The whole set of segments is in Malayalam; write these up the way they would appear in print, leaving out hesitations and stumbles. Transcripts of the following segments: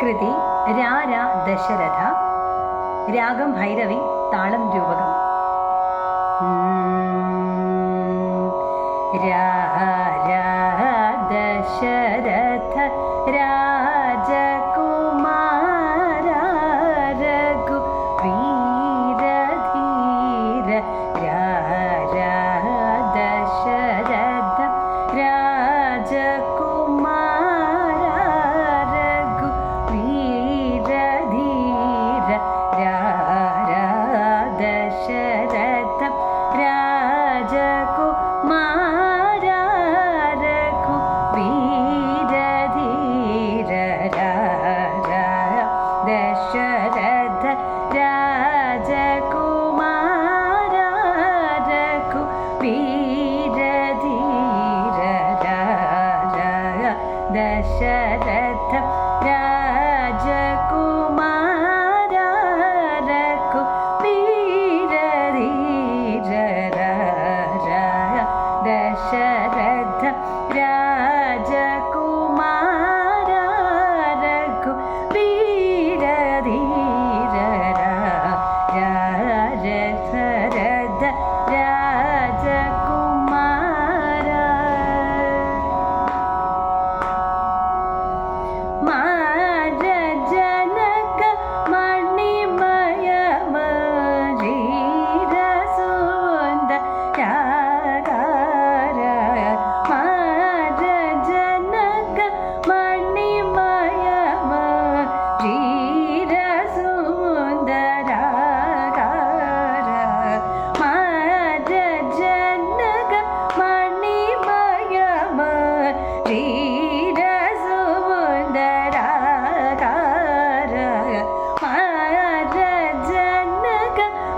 കൃതി രാര ദശരഥ. രാഗം ഭൈരവി, താളം രൂപകം. രാര ദശരഥ രാജകുമാര രഘു വീരധീര. രാര ദശരഥ രാജകുമാര രഘു വീരധീര. രാര ദശരഥ രാജകുമാര രഘു വീരധീര. രാര ദശരഥ രാജകുമാര രഘു വീരധീര. രാര ദശരഥ രാജകുമാര രഘു വീരധീര. രാര ദശരഥ രാജകുമാര രഘു വീരധീര. രാര ദശരഥ രാജകുമാര. മാരജനക മണിമയ മരീരസുന്ദര. മാരജനക മണിമയ മരീരസുന്ദര. മാരജനക മണിമയ മരീരസുന്ദര. മാരജനക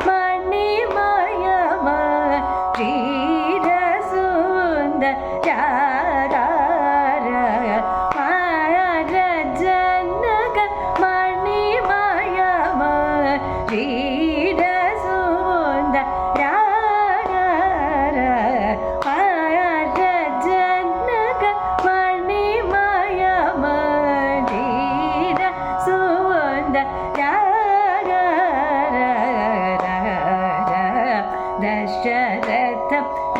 മണിമയ മരീരസുന്ദര. മാരജനക മണിമയ മരീരസുന്ദര. മാരജനക മണിമയ മരീരസുന്ദര. ദശരഥ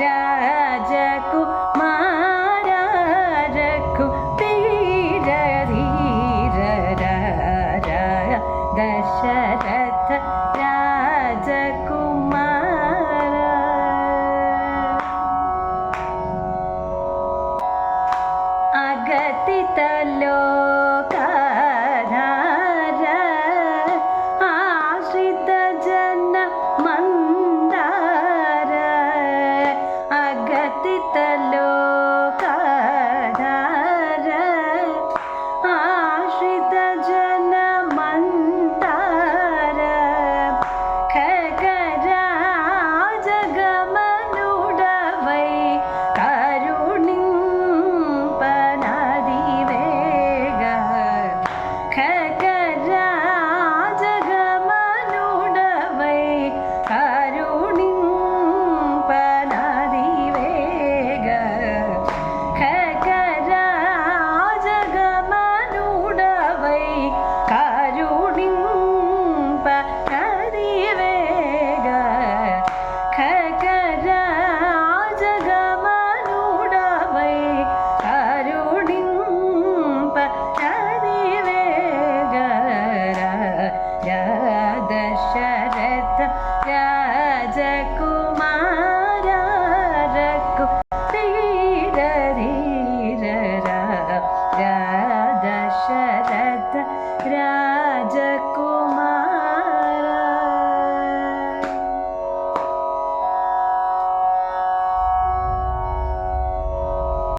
രാജകുമാര രഘു വീരധീര. ദശരഥ രാജകുമാര. അഗതിതലോ